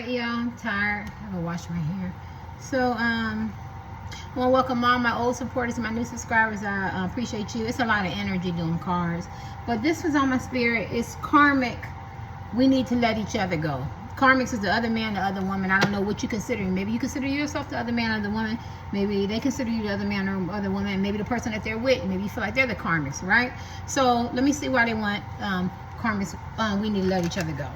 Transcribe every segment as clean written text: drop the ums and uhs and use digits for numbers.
tired, y'all. I'm tired. I'm gonna wash my hair. So, I want to welcome all my old supporters and my new subscribers. I appreciate you. It's a lot of energy doing cards. But this was on my spirit. It's karmic. We need to let each other go. Karmics is the other man, the other woman. I don't know what you consider. Maybe you consider yourself the other man or the woman. Maybe they consider you the other man or other woman. Maybe the person that they're with. Maybe you feel like they're the karmics, right? So let me see why they want karmics. We need to let each other go.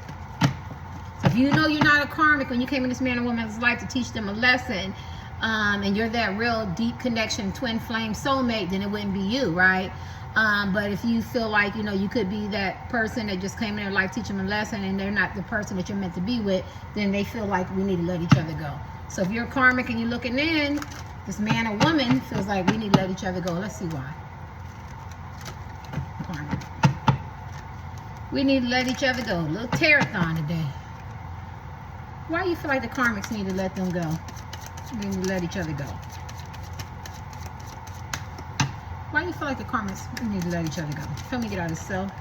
So if you know you're not a karmic when you came in this man or woman's life to teach them a lesson, and you're that real deep connection, twin flame soulmate, then it wouldn't be you, right? But if you feel like, you know, you could be that person that just came in their life, teach them a lesson, and they're not the person that you're meant to be with, then they feel like we need to let each other go. So if you're karmic and you're looking in, this man or woman feels like we need to let each other go. Let's see why. Karmic. We need to let each other go. A little tarot-thon today. Why do you feel like the karmics need to let them go? We need to let each other go. Why do you feel like the karmics need to let each other go? Tell me, get out of self.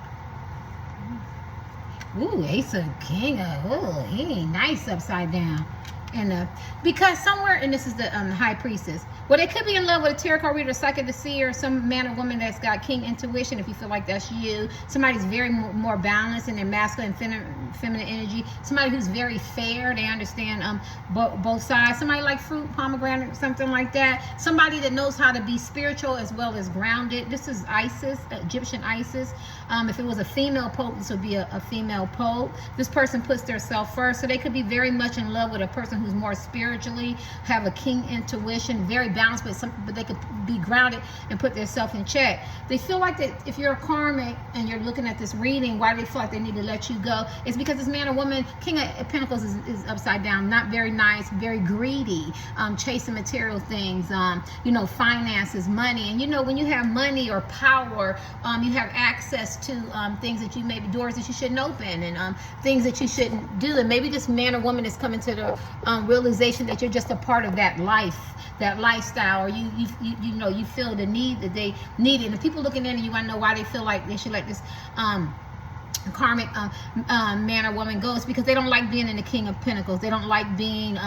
Ooh, Ace of King. Oh, he ain't nice upside down. And because somewhere, and this is the High Priestess. Well, they could be in love with a tarot card reader, psychic to see, or some man or woman that's got king intuition. If you feel like that's you, somebody's very more balanced in their masculine and feminine energy. Somebody who's very fair. They understand both sides. Somebody like fruit, pomegranate, something like that. Somebody that knows how to be spiritual as well as grounded. This is Isis, Egyptian Isis. If it was a female pope, this would be a female pope. This person puts their self first, so they could be very much in love with a person who's more spiritually, have a king intuition, very balanced, but they could be grounded and put themselves in check. They feel like that if you're a karmic and you're looking at this reading, why do they feel like they need to let you go? It's because this man or woman, King of Pentacles is upside down, not very nice, very greedy, chasing material things, you know, finances, money. And you know, when you have money or power, you have access to things that you maybe doors that you shouldn't open, and things that you shouldn't do. And maybe this man or woman is coming to the realization that you're just a part of that life, that lifestyle, or you know, you feel the need that they need it. And the people looking into you, I know why they feel like they should let this karmic man or woman goes, because they don't like being in the King of Pentacles. They don't like being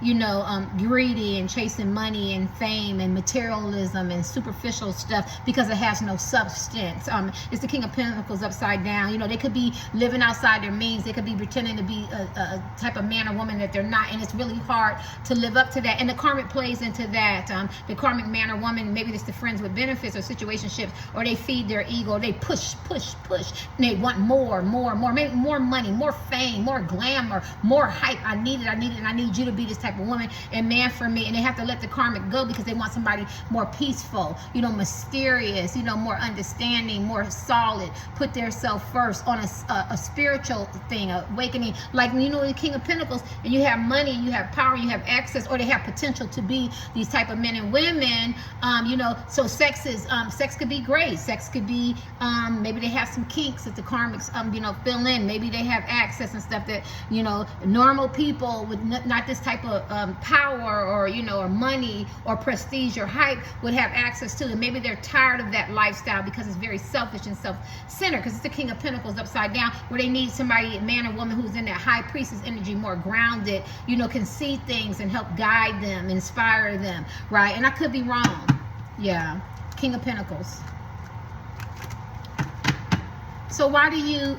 you know, greedy and chasing money and fame and materialism and superficial stuff, because it has no substance. It's the King of Pentacles upside down. You know, they could be living outside their means. They could be pretending to be a type of man or woman that they're not, and it's really hard to live up to that. And the karmic plays into that. The karmic man or woman, maybe it's the friends with benefits or situationships, or they feed their ego. They push, and they want more, maybe more money, more fame, more glamour, more hype. I need it, and I need you to be this type of woman and man for me. And they have to let the karmic go because they want somebody more peaceful, you know, mysterious, you know, more understanding, more solid, put their self first on a spiritual thing, awakening. Like, you know, the King of Pentacles, and you have money, you have power, you have access, or they have potential to be these type of men and women. You know, so sex could be great. Sex could be maybe they have some kinks that the karmics you know, fill in. Maybe they have access and stuff that, you know, normal people with not this type of power, or, you know, or money or prestige or hype would have access to. And maybe they're tired of that lifestyle because it's very selfish and self-centered, because it's the King of Pentacles upside down, where they need somebody, a man or woman, who's in that High Priestess energy, more grounded, you know, can see things and help guide them, inspire them, right? And I could be wrong. Yeah, King of Pentacles. So why do you,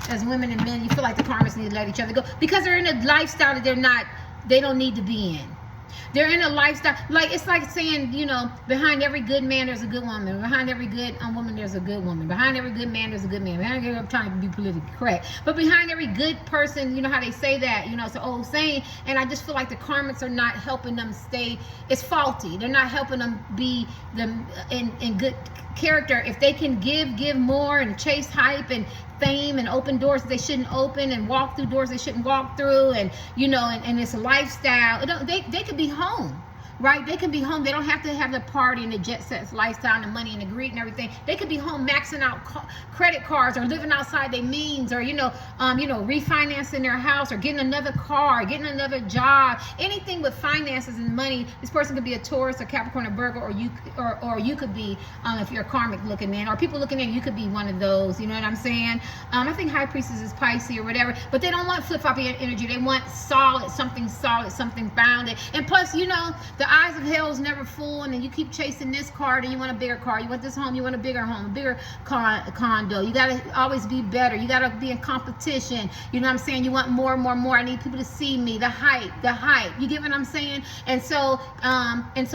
as women and men, you feel like the karmics need to let each other go? Because they're in a lifestyle that they don't need to be in. They're in a lifestyle, like, it's like saying, you know, behind every good man, there's a good woman. Behind every good woman, there's a good woman. Behind every good man, there's a good man. I'm trying to be politically correct. But behind every good person, you know how they say that, you know, it's an old saying. And I just feel like the karmics are not helping them stay, it's faulty. They're not helping them be them in good character. If they can give more and chase hype and fame and open doors they shouldn't open and walk through doors they shouldn't walk through, and, you know, and it's a lifestyle, they could be home. right? They can be home. They don't have to have the party and the jet sets lifestyle and the money and the greed and everything. They could be home maxing out credit cards or living outside their means, or refinancing their house or getting another car, getting another job. Anything with finances and money. This person could be a Taurus, a Capricorn, a Virgo, or you could be, if you're a karmic looking man, or people looking at you could be one of those. You know what I'm saying? I think High Priestess is Pisces or whatever, but they don't want flip-floppy energy. They want solid, something founded. And plus, the eyes of hell is never full, and then you keep chasing this car, and you want a bigger car. You want this home, you want a bigger home, a bigger condo. You got to always be better. You got to be in competition. You know what I'm saying? You want more. I need people to see me. The hype. You get what I'm saying? And so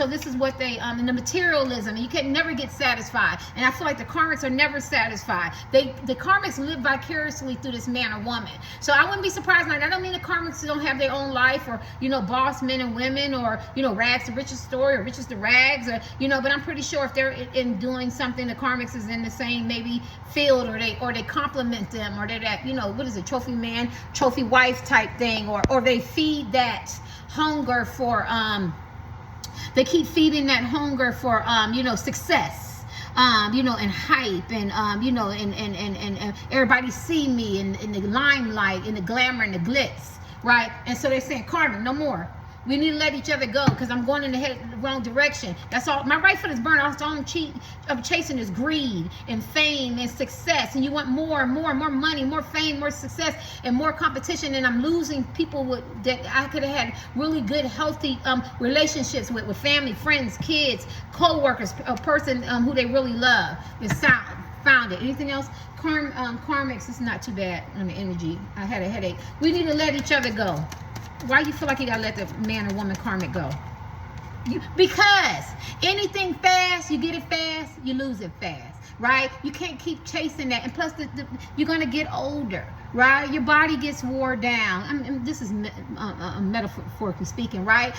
this is what they, in the materialism, you can never get satisfied. And I feel like the karmics are never satisfied. The karmics live vicariously through this man or woman. So I wouldn't be surprised. Like, I don't mean the karmics don't have their own life, or boss men and women, or rags to riches story, or riches to rags, or but I'm pretty sure if they're in doing something, the karmics is in the same maybe field, or they compliment them, or they're that what is it, trophy man, trophy wife type thing, or they feed that hunger for they keep feeding that hunger for success, and hype, and and everybody see me in the limelight, in the glamour, and the glitz, right? And so they're saying, karmic, no more. We need to let each other go, because I'm going in the wrong direction. That's all. My right foot is burning. All I'm chasing is greed and fame and success. And you want more money, more fame, more success, and more competition. And I'm losing people that I could have had really good, healthy relationships with family, friends, kids, co-workers, a person who they really love. Found it. Anything else? Karmics is not too bad on the energy. I had a headache. We need to let each other go. Why you feel like you gotta let the man or woman karmic go? Because anything fast, you get it fast, you lose it fast, right? You can't keep chasing that. And plus, you're gonna get older, right? Your body gets wore down. This is metaphorically speaking, right?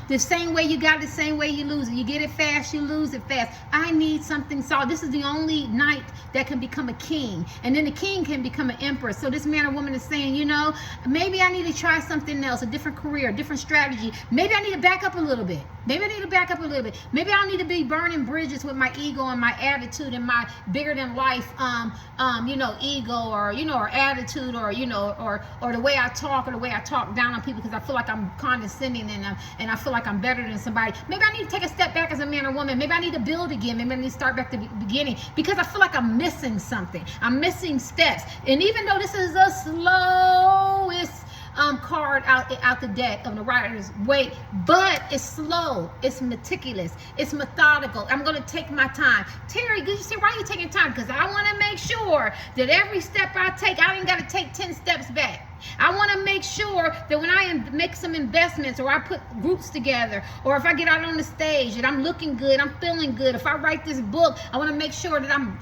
The same way you got it, the same way you lose it. You get it fast, you lose it fast. I need something solid. This is the only knight that can become a king, and then the king can become an empress. So this man or woman is saying, maybe I need to try something else, a different career, a different strategy. Maybe I need to back up a little bit. Maybe I don't need to be burning bridges with my ego and my attitude and my bigger than life, ego, or attitude, or the way I talk, or the way I talk down on people because I feel like I'm condescending, and I feel like I'm better than somebody. Maybe I need to take a step back as a man or woman. Maybe I need to build again. Maybe I need to start back to the beginning, because I feel like I'm missing something. I'm missing steps. And even though this is the slowest card out the deck of the Rider's Waite, but it's slow, it's meticulous, it's methodical. I'm going to take my time. Terry, you see, why are you taking time? Because I want to make sure that every step I take, I ain't got to take 10 steps back. I want to make sure that when I make some investments, or I put groups together, or if I get out on the stage and I'm looking good, I'm feeling good, if I write this book, I want to make sure that I'm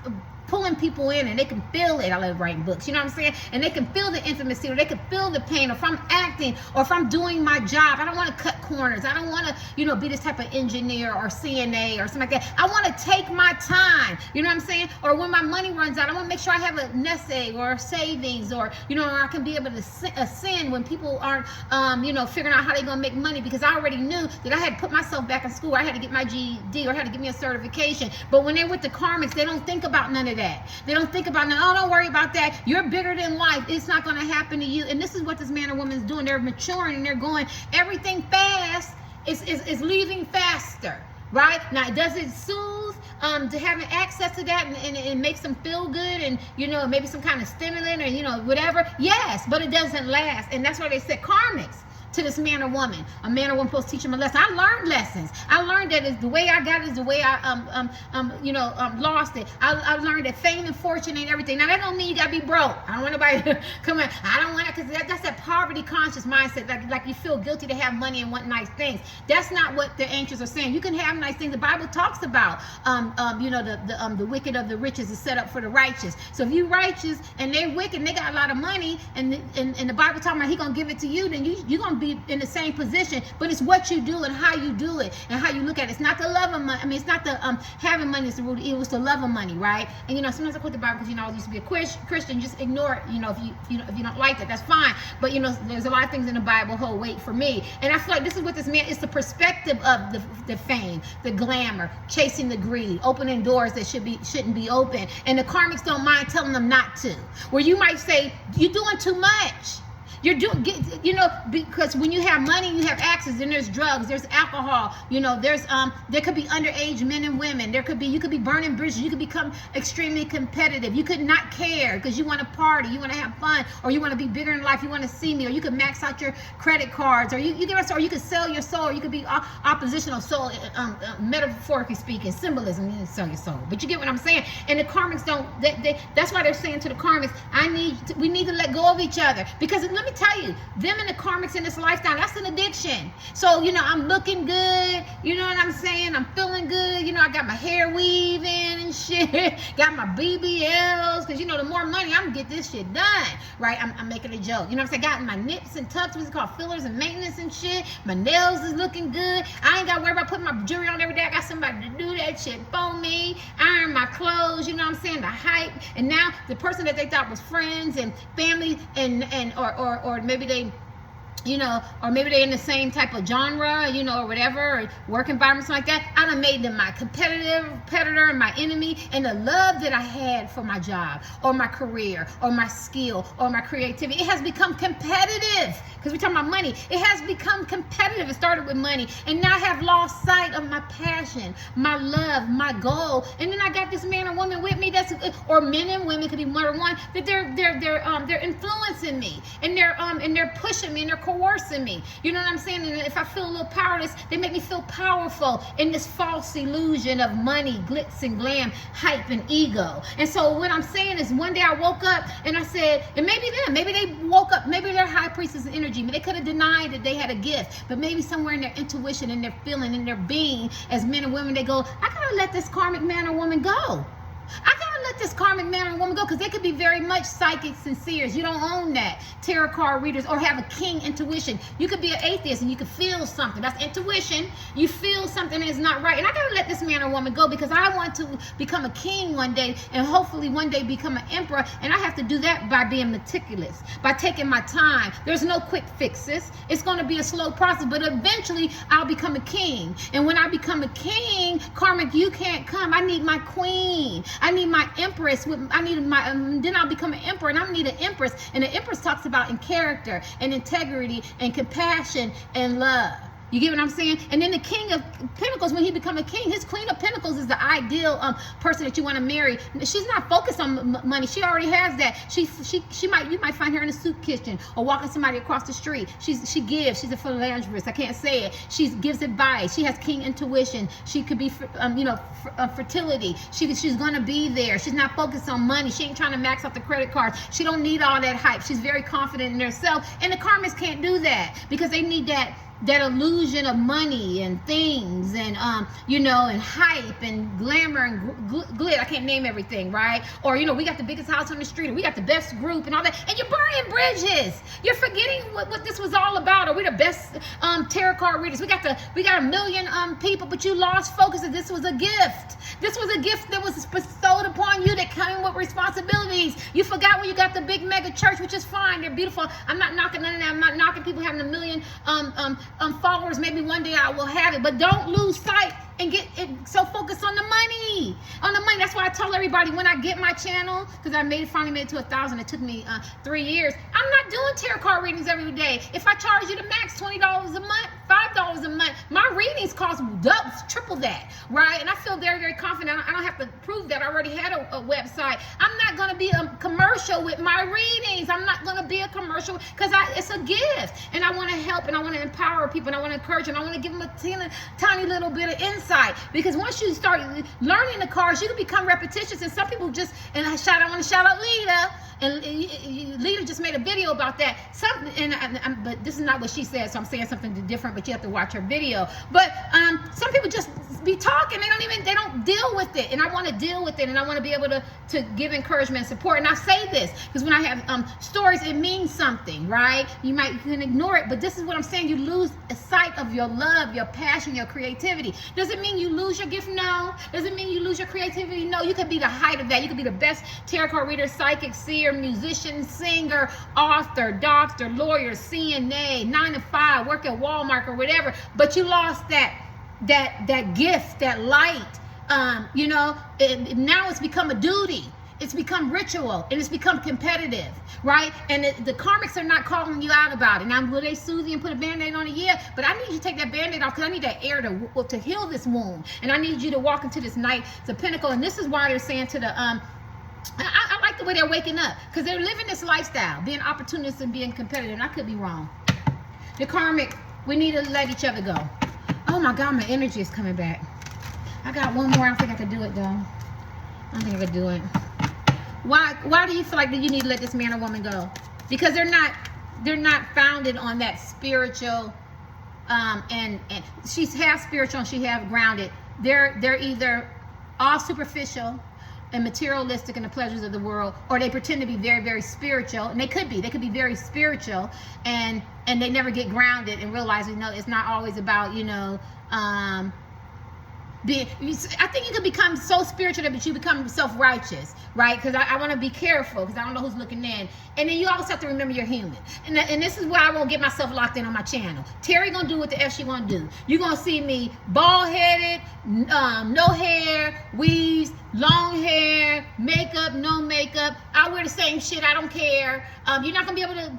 pulling people in and they can feel it. I love writing books, you know what I'm saying? And they can feel the intimacy, or they can feel the pain, or if I'm acting, or if I'm doing my job. I don't want to cut corners. I don't want to, be this type of engineer or CNA or something like that. I want to take my time, you know what I'm saying? Or when my money runs out, I want to make sure I have a nest egg or savings, or, or I can be able to ascend when people aren't, figuring out how they're going to make money, because I already knew that I had to put myself back in school. I had to get my GED, or I had to get me a certification. But when they're with the karmics, they don't think about none of that. They don't think about, don't worry about that. You're bigger than life. It's not going to happen to you. And this is what this man or woman is doing. They're maturing, and they're going, everything fast is leaving faster, right? Now, does it soothe to having access to that, and it makes them feel good, and, maybe some kind of stimulant, or, whatever? Yes, but it doesn't last. And that's why they said karmics to this man or woman. A man or woman supposed to teach him a lesson. I learned lessons. I learned that is the way I got it is the way I lost it. I learned that fame and fortune ain't everything. Now that don't mean you gotta be broke. I don't want nobody to come in. I don't want to, because that's that poverty conscious mindset. Like you feel guilty to have money and want nice things. That's not what the ancients are saying. You can have nice things. The Bible talks about the wicked of the riches is set up for the righteous. So if you righteous and they wicked and they got a lot of money, and the Bible talking about he gonna give it to you, then you're gonna be in the same position, but it's what you do and how you do it and how you look at it. It's not the love of money. I mean, it's not the having money is the root of evil. It's the love of money, right? And you know, sometimes I quote the Bible because, you know, I used to be a Christian. Just ignore it. You know, if you don't like it, that's fine. But you know, there's a lot of things in the Bible hold weight for me. And I feel like this is what this man is, the perspective of the fame, the glamour, chasing the greed, opening doors that shouldn't be open. And the karmics don't mind telling them not to. Where you might say, you're doing too much. You're doing, you know, because when you have money, you have access. Then there's drugs, there's alcohol. You know, there could be underage men and women. You could be burning bridges. You could become extremely competitive. You could not care because you want to party, you want to have fun, or you want to be bigger in life. You want to see me, or you could max out your credit cards, or you could sell your soul, or you could be oppositional soul, metaphorically speaking, symbolism. You sell your soul, but you get what I'm saying. And the karmics don't. That's why they're saying to the karmics, we need to let go of each other, because let me tell you, them and the karmics in this lifestyle, that's an addiction. So, you know, I'm looking good, you know what I'm saying? I'm feeling good, you know, I got my hair weaving and shit, got my BBLs, because, you know, the more money, I'm gonna get this shit done, right? I'm making a joke, you know what I'm saying? Got my nips and tucks, what's it called, fillers and maintenance and shit. My nails is looking good. I ain't gotta worry about putting my jewelry on every day. I got somebody to do that shit for me, iron my clothes, you know what I'm saying? The hype. And now the person that they thought was friends and family or maybe they, you know, or maybe they're in the same type of genre, you know, or whatever, or work environment, something like that. I done made them my competitor and my enemy. And the love that I had for my job or my career or my skill or my creativity, it has become competitive. Because we're talking about money. It has become competitive. It started with money. And now I have lost sight of my passion, my love, my goal. And then I got this man or woman with me or men and women, could be more than one, that they're influencing me. And they're pushing me and they're coercing me. You know what I'm saying? And if I feel a little powerless, they make me feel powerful in this false illusion of money, glitz and glam, hype and ego. And so what I'm saying is, one day I woke up and I said, and maybe they woke up, maybe they're high priestess energy. They could have denied that they had a gift, but maybe somewhere in their intuition, in their feeling, in their being, as men and women, they go, I gotta let this karmic man or woman go. I gotta let this karmic man or woman go, because they could be very much psychics and seers. You don't own that. Tarot card readers, or have a king intuition. You could be an atheist and you could feel something. That's intuition. You feel something is not right. And I gotta let this man or woman go, because I want to become a king one day, and hopefully one day become an emperor. And I have to do that by being meticulous, by taking my time. There's no quick fixes. It's gonna be a slow process, but eventually I'll become a king. And when I become a king, karmic, you can't come. I need my queen. I need my empress. Then I'll become an emperor, and I need an empress. And the empress talks about in character and integrity and compassion and love. You get what I'm saying? And then the King of Pentacles, when he become a king, his Queen of Pentacles is the ideal person that you want to marry. She's not focused on money. She already has that. You might find her in a soup kitchen or walking somebody across the street. She gives. She's a philanthropist. I can't say it. She gives advice. She has king intuition. She could be, fertility. She's gonna be there. She's not focused on money. She ain't trying to max out the credit cards. She don't need all that hype. She's very confident in herself. And the karmics can't do that, because they need that illusion of money and things and and hype and glamour and glit. I can't name everything, right? Or we got the biggest house on the street, or we got the best group and all that, and you're burning bridges. You're forgetting what this was all about. Or we the best tarot card readers. We got a million people, but you lost focus that this was a gift. This was a gift that was bestowed upon you, that came with responsibilities. You forgot when you got the big mega church, which is fine. They're beautiful. I'm not knocking none of that. I'm not knocking people having a million followers. Maybe one day I will have it, but don't lose sight and get so focused on the money. That's why I tell everybody, when I get my channel, because I finally made it to 1,000. It took me 3 years. I'm not doing tarot card readings every day. If I charge you the max $20 a month, $5 a month, my readings cost triple that, right? And I feel very, very confident. I don't have to prove that. I already had a website. I'm not going to be a commercial with my readings. I'm not going to be a commercial, because it's a gift, and I want to help, and I want to empower people, and I want to encourage, and I want to give them a tiny little bit of insight. Because once you start learning the cards, you can become repetitious. And some people just, I want to shout out Lita. And Lita just made a video about that. But this is not what she said, so I'm saying something different, but you have to watch her video. But some people just be talking. They don't deal with it. And I want to deal with it. And I want to be able to give encouragement and support. And I say this because when I have stories, it means something, right? You can ignore it, but this is what I'm saying. You lose sight of your love, your passion, your creativity. Does it mean you lose your gift? No. Does it mean you lose your creativity? No. You could be the height of that. You could be the best tarot card reader, psychic, seer, musician, singer, author, doctor, lawyer, CNA, 9 to 5, work at Walmart or whatever, but you lost that gift, that light. You know, now it's become a duty. It's become ritual, and it's become competitive, right? And the karmics are not calling you out about it. Now, will they soothe you and put a Band-Aid on it? Yeah, but I need you to take that Band-Aid off, because I need that air to heal this wound. And I need you to walk into this night, the pinnacle. And this is why they're saying to the, I like the way they're waking up, because they're living this lifestyle, being opportunists and being competitive. And I could be wrong. The karmic, we need to let each other go. Oh my God, my energy is coming back. I got one more. I don't think I could do it, though. I don't think I could do it. Why do you feel like that you need to let this man or woman go? Because they're not founded on that spiritual, and she's half spiritual and she half grounded. They're either all superficial and materialistic in the pleasures of the world, or they pretend to be very, very spiritual, and they could be very spiritual, and they never get grounded and realize, you know, it's not always about, you know, I think you can become so spiritual that you become self-righteous, right? Because I want to be careful, because I don't know who's looking in. And then you always have to remember you're human. And this is why I won't get myself locked in on my channel. Terry gonna do what the F she gonna do. You're gonna see me bald-headed, no hair, weaves, long hair, makeup, no makeup. I wear the same shit. I don't care. You're not gonna be able to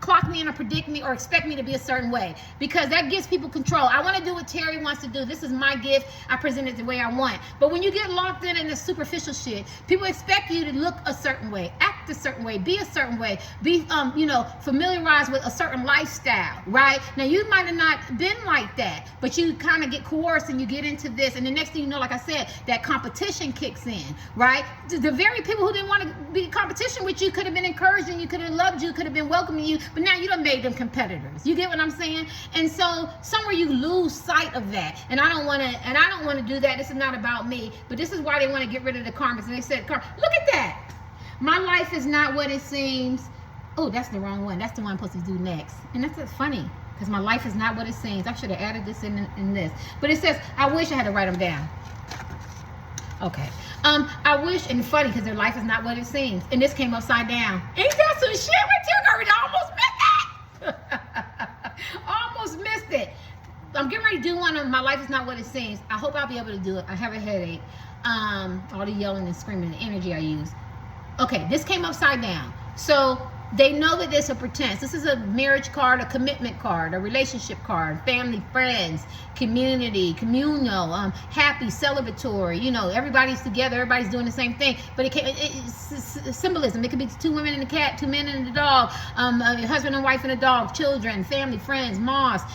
clock me in or predict me or expect me to be a certain way, because that gives people control. I want to do what Terry wants to do. This is my gift. I present it the way I want. But when you get locked in the superficial shit, people expect you to look a certain way, act a certain way, be a certain way, be you know, familiarized with a certain lifestyle, right? Now you might have not been like that, but you kind of get coerced and you get into this, and the next thing you know, like I said, that competition kicks in, right? The very people who didn't want to be in competition with you could have been encouraging you, could have loved you, could have been welcoming you, but now you done made them competitors. You get what I'm saying? And so somewhere you lose sight of that. And I don't want to do that. This is not about me, but this is why they want to get rid of the karmics. And they said, look at that. My life is not what it seems. Oh, that's the wrong one. That's the one I'm supposed to do next. And that's funny, because my life is not what it seems. I should have added this in this. But it says, I wish I had to write them down. Okay. I wish, and funny, because their life is not what it seems. And this came upside down. Ain't that some shit right there? I almost missed it. Almost missed it. I'm getting ready to do one of My Life is Not What It Seems. I hope I'll be able to do it. I have a headache. All the yelling and screaming, the energy I use. Okay, this came upside down. So they know that there's a pretense. This is a marriage card, a commitment card, a relationship card, family, friends, community, communal, happy, celebratory. You know, everybody's together, everybody's doing the same thing. But it's symbolism. It could be 2 women and a cat, 2 men and a dog, a husband and wife and a dog, children, family, friends, mosque,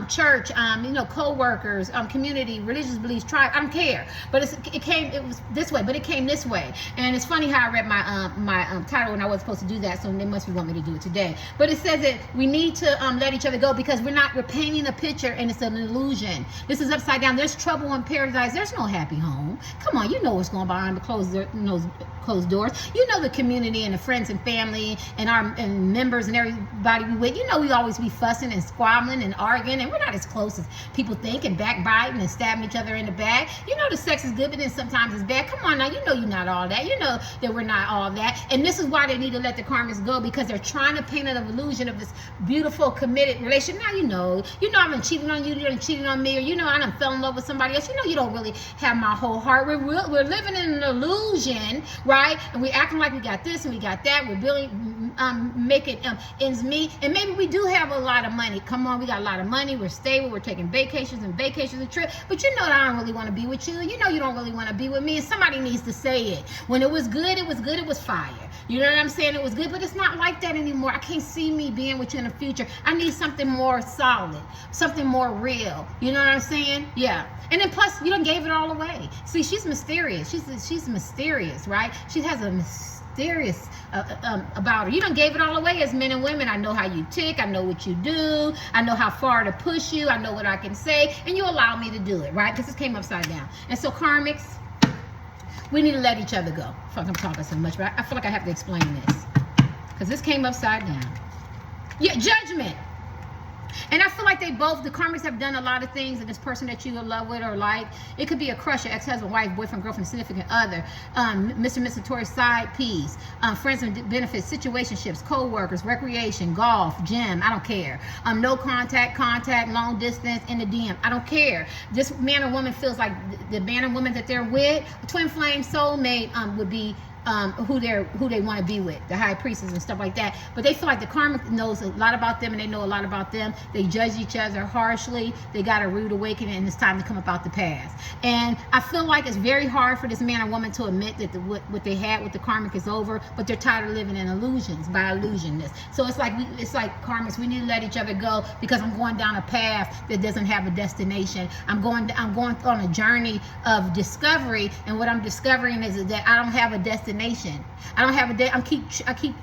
church, you know, co-workers, community, religious beliefs, tribe. I don't care. But it was this way, but it came this way. And it's funny how I read my title and I wasn't supposed to do that, so they must want me to do it today. But it says that we need to let each other go, because we're painting a picture and it's an illusion. This is upside down. There's trouble in paradise. There's no happy home. Come on, you know what's going on behind the closed doors. You know the community and the friends and family and our members and everybody we with. You know we always be fussing and squabbling and arguing, and we're not as close as people think, and backbiting and stabbing each other in the back. You know the sex is good, but then sometimes it's bad. Come on now, you know you're not all that. You know that we're not all that. And this is why they need to let the karmics go, because they're trying to paint an illusion of this beautiful committed relationship. Now you know I've been cheating on you, you're cheating on me, or you know I done fell in love with somebody else. You know you don't really have my whole heart. We're living in an illusion, right? And we're acting like we got this and we got that. We're building, making ends meet, and maybe we do have a lot of money. Come on, we got a lot of money. We're stable. We're taking vacations and trips. But you know that I don't really want to be with you. You know you don't really want to be with me. And somebody needs to say it. When it was good, it was good. It was fire. You know what I'm saying? It was good, but it's not like that anymore. I can't see me being with you in the future. I need something more solid, something more real. You know what I'm saying? Yeah. And then plus, you done gave it all away. See, she's mysterious. She's mysterious, right? She has a mysterious mysterious about her. You done gave it all away as men and women. I know how you tick. I know what you do. I know how far to push you. I know what I can say. And you allow me to do it, right? Because this came upside down. And so karmics, we need to let each other go. Fuck, I'm talking so much, but I feel like I have to explain this. Because this came upside down. Yeah, judgment. And I feel like they both, the karmics have done a lot of things, and this person that you in love with or like, it could be a crush, your ex-husband, wife, boyfriend, girlfriend, significant other, Mr. and Mrs. Tory side piece, friends and benefits, situationships, co-workers, recreation, golf, gym, I don't care. No contact, long distance, in the DM, I don't care. This man or woman feels like the man or woman that they're with, twin flame, soulmate, would be who they want to be with, the high priestess and stuff like that. But they feel like the karmic knows a lot about them, and they know a lot about them. They judge each other harshly. They got a rude awakening, and it's time to come up out the past. And I feel like it's very hard for this man or woman to admit that what they had with the karmic is over, but they're tired of living in illusions, by illusionists. So it's like karmics, we need to let each other go, because I'm going down a path that doesn't have a destination. I'm going on a journey of discovery, and what I'm discovering is that I don't have a destination. I don't have a I keep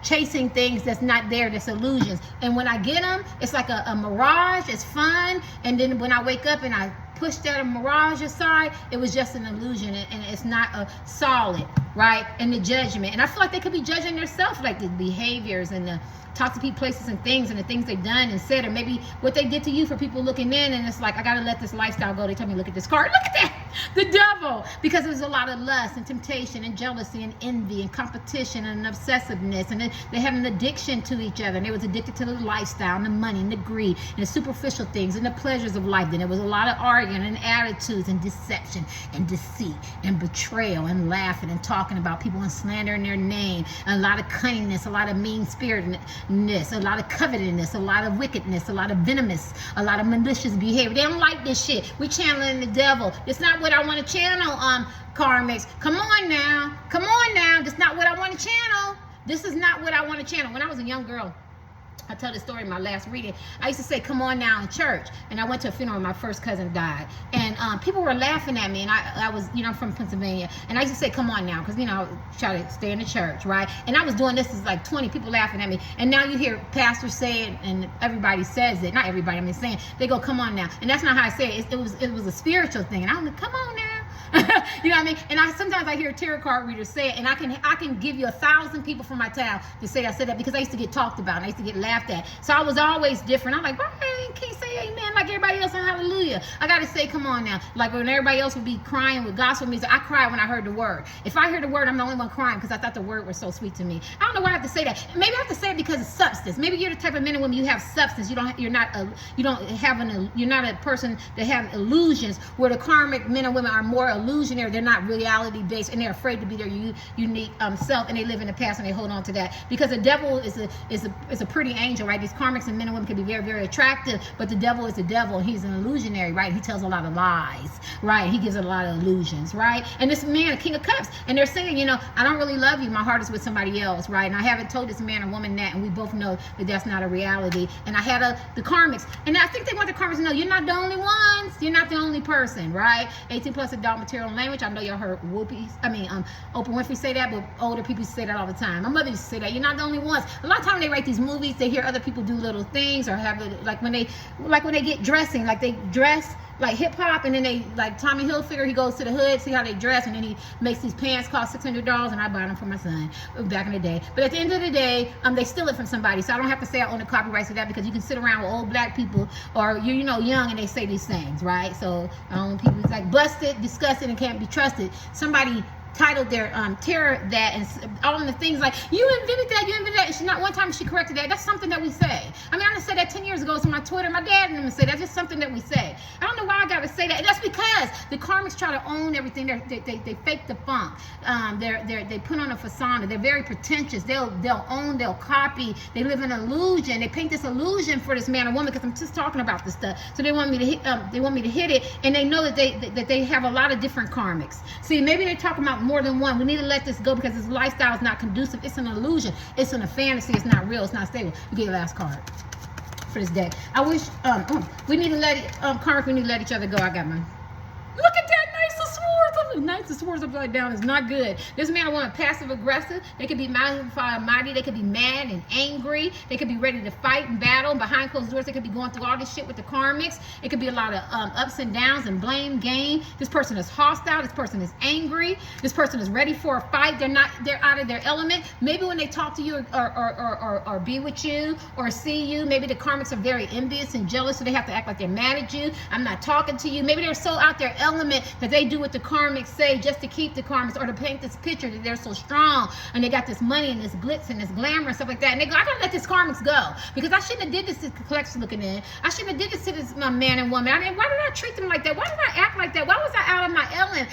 chasing things that's not there, that's illusions. And when I get them, it's like a mirage. It's fun. And then when I wake up and I push that mirage aside, it was just an illusion, and it's not a solid, right? And the judgment. And I feel like they could be judging themselves, like the behaviors and the talk to people, places and things, and the things they've done and said, or maybe what they did to you for people looking in, and it's like, I gotta let this lifestyle go. They tell me, look at this card, look at that, the devil, because there's a lot of lust and temptation and jealousy and envy and competition and obsessiveness, and they have an addiction to each other, and they was addicted to the lifestyle and the money and the greed and the superficial things and the pleasures of life. Then there was a lot of arguing and attitudes and deception and deceit and betrayal and laughing and talking about people and slandering their name, and a lot of cunningness, a lot of mean-spiritedness, a lot of covetousness, a lot of wickedness, a lot of venomous, a lot of malicious behavior. They don't like this shit. We channeling the devil. It's not what I want to channel, karmics. Come on now. Come on now. That's not what I want to channel. This is not what I want to channel. When I was a young girl, I tell the story in my last reading. I used to say, come on now, in church. And I went to a funeral when my first cousin died. And people were laughing at me. And I was, I'm from Pennsylvania. And I used to say, come on now. Because, I try to stay in the church, right? And I was doing this as like 20 people laughing at me. And now you hear pastors say it, and everybody says it. Not everybody, I'm just saying. They go, come on now. And that's not how I say it. It was a spiritual thing. And I'm like, come on now. You know what I mean? And sometimes I hear tarot card readers say it, and I can give you 1,000 people from my town to say I said that, because I used to get talked about and I used to get laughed at. So I was always different. I'm like, why I can't say amen like everybody else and hallelujah? I got to say, come on now. Like when everybody else would be crying with gospel music, I cried when I heard the word. If I heard the word, I'm the only one crying because I thought the word was so sweet to me. I don't know why I have to say that. Maybe I have to say it because of substance. Maybe you're the type of men and women, you have substance. You're not a person that have illusions, where the karmic men and women are more illusionary. They're not reality based, and they're afraid to be their unique self, and they live in the past and they hold on to that, because the devil is a pretty angel, right? These karmics and men and women can be very, very attractive, but the devil is the devil, and he's an illusionary, right? He tells a lot of lies, right? He gives a lot of illusions, right? And this man, King of Cups, and they're saying, I don't really love you, my heart is with somebody else, right? And I haven't told this man or woman that, and we both know that that's not a reality. And I had the karmics, and I think they want the karmics to know, you're not the only ones, you're not the only person, right? 18 plus adult material and language. I know y'all heard Oprah Winfrey say that, but older people say that all the time. My mother used to say that. You're not the only ones. A lot of times when they write these movies, they hear other people do little things, or have like when they get dressing, like they dress like hip hop, and then they, like Tommy Hilfiger, he goes to the hood, see how they dress, and then he makes these pants cost $600, and I buy them for my son back in the day. But at the end of the day, they steal it from somebody, so I don't have to say I own the copyrights for that, because you can sit around with old black people, or you're young, and they say these things, right? So I own people like busted, disgusted, and can't be trusted. Somebody titled their tarot that, and all of the things like, you invented that, and she, not one time she corrected that. That's something that we say. I mean, I done said that 10 years ago to my Twitter. My dad didn't even say that. That's just something that we say. I don't know why I gotta say that. That's because the karmics try to own everything. They fake the funk. They put on a facade. They're very pretentious. They'll own, they'll copy. They live in illusion. They paint this illusion for this man or woman, because I'm just talking about this stuff. So they want me to hit it, and they know that they have a lot of different karmics. See, maybe they're talking about more than one. We need to let this go, because this lifestyle is not conducive. It's an illusion. It's a fantasy. It's not real. It's not stable. You get your last card for this deck. I wish we need to let karmic. We need to let each other go. I got mine. Look at that nice of swords. oh, nice, the swords upside down is not good. This man or woman, passive aggressive. They could be mighty. They could be mad and angry. They could be ready to fight and battle. Behind closed doors, they could be going through all this shit with the karmics. It could be a lot of ups and downs and blame game. This person is hostile. This person is angry. This person is ready for a fight. They're out of their element. Maybe when they talk to you or be with you or see you, maybe the karmics are very envious and jealous, so they have to act like they're mad at you. I'm not talking to you. Maybe they're so out their element that they do what the karmics say just to keep the karmics, or to paint this picture that they're so strong and they got this money and this glitz and this glamour and stuff like that. And they go, I gotta let this karmics go because I shouldn't have did this to collection looking in. I shouldn't have did this to this man and woman. Why did I treat them like that? Why did I act like that? Why was I out of my element?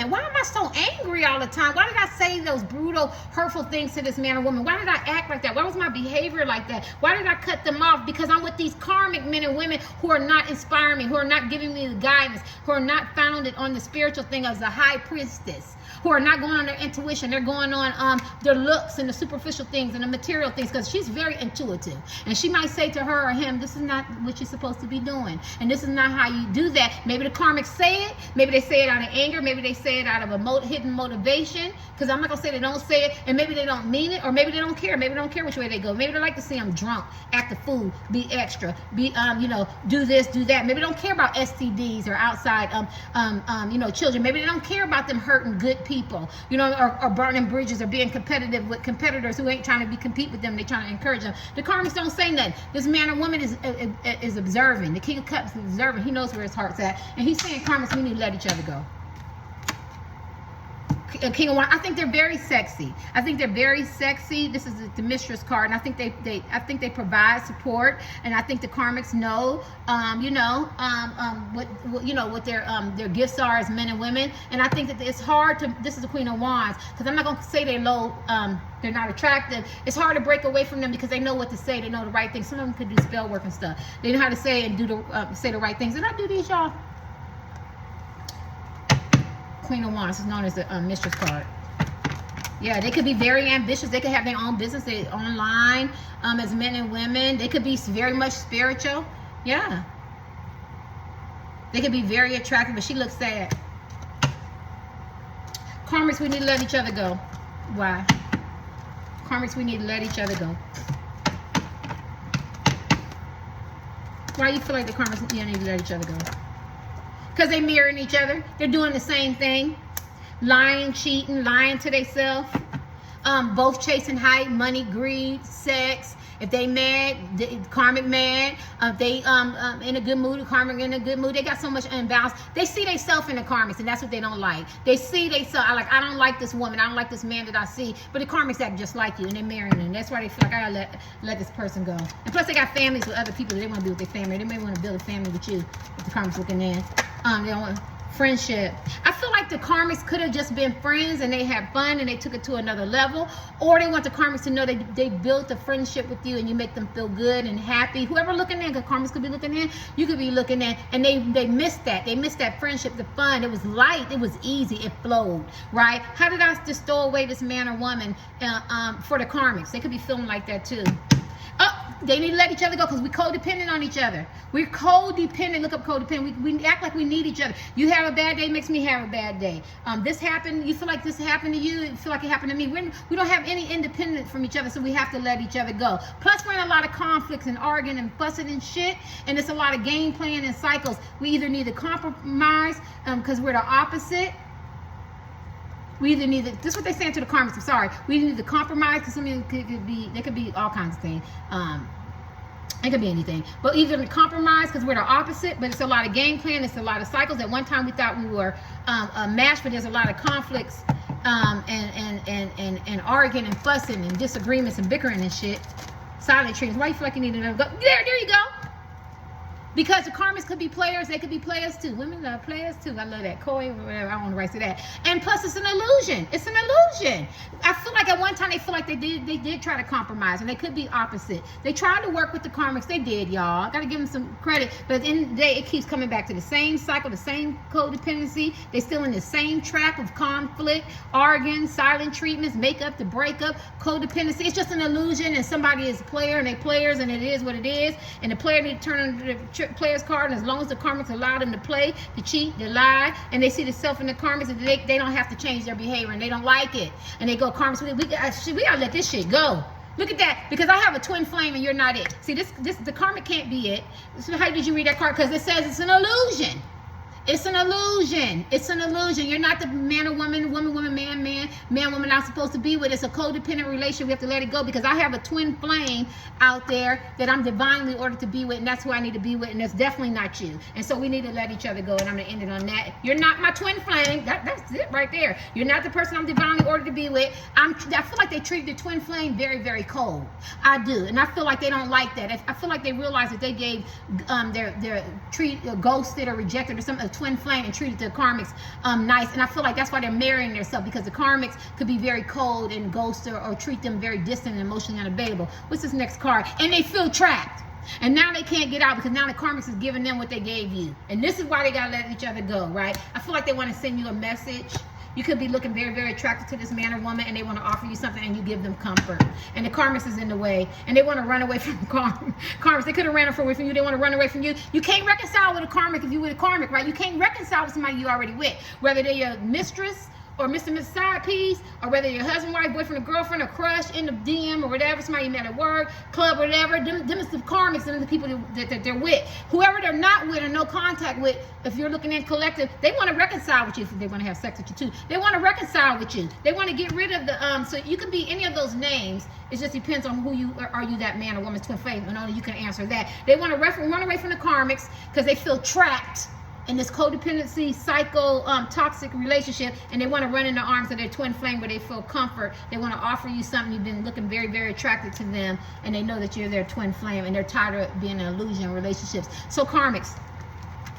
Why am I so angry all the time? Why did I say those brutal, hurtful things to this man or woman? Why did I act like that? Why was my behavior like that? Why did I cut them off? Because I'm with these karmic men and women who are not inspiring me, who are not giving me the guidance, who are not founded on the spiritual thing as a high priestess, who are not going on their intuition. They're going on their looks and the superficial things and the material things, because she's very intuitive. And she might say to her or him, this is not what you're supposed to be doing. And this is not how you do that. Maybe the karmics say it. Maybe they say it out of anger. Maybe they say it out of a hidden motivation, because I'm not going to say they don't say it. And maybe they don't mean it, or maybe they don't care. Maybe they don't care which way they go. Maybe they like to see them drunk, act a fool, be extra, be, do this, do that. Maybe they don't care about STDs or outside, children. Maybe they don't care about them hurting good people, or burning bridges or being competitive with competitors who ain't trying to compete with them. They're trying to encourage them. The karmics don't say nothing. This man or woman is observing. The King of Cups is observing. He knows where his heart's at. And he's saying, karmics, we need to let each other go. King of Wands, I think they're very sexy. This is the Mistress card, and I think they provide support, and I think the karmics know, what their gifts are as men and women. And I think that it's hard to. This is the Queen of Wands, because I'm not gonna say they're low. They're not attractive. It's hard to break away from them because they know what to say. They know the right things. Some of them could do spell work and stuff. They know how to say and do say the right things. And I do these, y'all. Queen of Wands is known as the Mistress card. Yeah, they could be very ambitious. They could have their own business online as men and women. They could be very much spiritual. Yeah. They could be very attractive, but she looks sad. Karmics, we need to let each other go. Why? Karmics, we need to let each other go. Why you feel like the karmics need to let each other go? Because they mirroring each other. They're doing the same thing. Lying, cheating, lying to themselves. Both chasing height, money, greed, sex. If they mad, karmic mad. If they in a good mood, karmic in a good mood. They got so much imbalance. They see themselves in the karmics, and that's what they don't like. They see themselves. I don't like this woman. I don't like this man that I see. But the karmics act just like you, and they're marrying them. That's why they feel like I gotta let this person go. And plus, they got families with other people that they want to be with their family. They may want to build a family with you. If the karmics looking in, they don't want friendship. I feel like the karmics could have just been friends and they had fun and they took it to another level, or they want the karmics to know they built a friendship with you and you make them feel good and happy. Whoever looking in, because karmics could be looking in, you could be looking in, and they missed that. They missed that friendship, the fun. It was light, it was easy, it flowed, right? How did I just throw away this man or woman for the karmics? They could be feeling like that too. They need to let each other go because we're codependent on each other. We're codependent. Look up codependent. We act like we need each other. You have a bad day, makes me have a bad day. This happened. You feel like this happened to you. You feel like it happened to me. We don't have any independence from each other, so we have to let each other go. Plus, we're in a lot of conflicts and arguing and fussing and shit, and it's a lot of game playing and cycles. We either need to compromise because we're the opposite. We either need to, this is what they saying to the karmics, I'm sorry. We either need to compromise, because something there could be all kinds of things. It could be anything. But either compromise, because we're the opposite, but it's a lot of game playing, it's a lot of cycles. At one time we thought we were a match, but there's a lot of conflicts and arguing and fussing and disagreements and bickering and shit. Silent treatments. Why you feel like you need to go? There you go. Because the karmics could be players, they could be players too. Women love players too. I love that. Koi, whatever, I don't want to write to that. And plus, it's an illusion. It's an illusion. I feel like at one time they feel like they did try to compromise, and they could be opposite. They tried to work with the karmics. They did, y'all. I got to give them some credit. But at the end of the day, it keeps coming back to the same cycle, the same codependency. They're still in the same trap of conflict, arguing, silent treatments, make up to break up, codependency. It's just an illusion, and somebody is a player, and they players, and it is what it is. And the player need to turn on the player's card, and as long as the karmics allow them to play, to cheat, to lie, and they see the self in the karmics, and they don't have to change their behavior, and they don't like it, and they go, karmics, we gotta let this shit go. Look at that, because I have a twin flame and you're not it. See, the karmic can't be it. So how did you read that card? Because it says it's an illusion. It's an illusion. It's an illusion. You're not the man or woman, woman, man, woman I'm supposed to be with. It's a codependent relationship. We have to let it go, because I have a twin flame out there that I'm divinely ordered to be with, and that's who I need to be with, and that's definitely not you. And so we need to let each other go, and I'm going to end it on that. You're not my twin flame. That's it right there. You're not the person I'm divinely ordered to be with. I feel like they treat the twin flame very, very cold. I do. And I feel like they don't like that. I feel like they realize that they gave ghosted or rejected or something, twin flame, and treated the karmics nice, and I feel like that's why they're marrying themselves, because the karmics could be very cold and ghost or treat them very distant and emotionally unavailable. What's this next card? And they feel trapped, and now they can't get out, because now the karmics is giving them what they gave you, and this is why they gotta let each other go, right? I feel like they want to send you a message. You could be looking very, very attracted to this man or woman, and they want to offer you something, and you give them comfort. And the karmics is in the way, and they want to run away from karmics. They could have ran away from you. They want to run away from you. You can't reconcile with a karmic if you're with a karmic, right? You can't reconcile with somebody you already with, whether they're your mistress or Mr. and Mrs. Side Piece, or whether you're husband, wife, boyfriend, or girlfriend, or crush in the DM or whatever, somebody you met at work, club, or whatever. Them is the karmics, and the people that they're with. Whoever they're not with or no contact with, if you're looking in collective, they want to reconcile with you. If they want to have sex with you too, they want to reconcile with you. They want to get rid of the so you could be any of those names. It just depends on who you are. You that man or woman's twin flame, and only you can answer that. They want to run away from the karmics because they feel trapped in this codependency, toxic relationship, and they want to run in the arms of their twin flame where they feel comfort. They want to offer you something. You've been looking very, very attracted to them, and they know that you're their twin flame, and they're tired of being in illusion relationships. So karmics,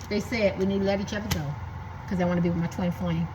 they said we need to let each other go because I want to be with my twin flame.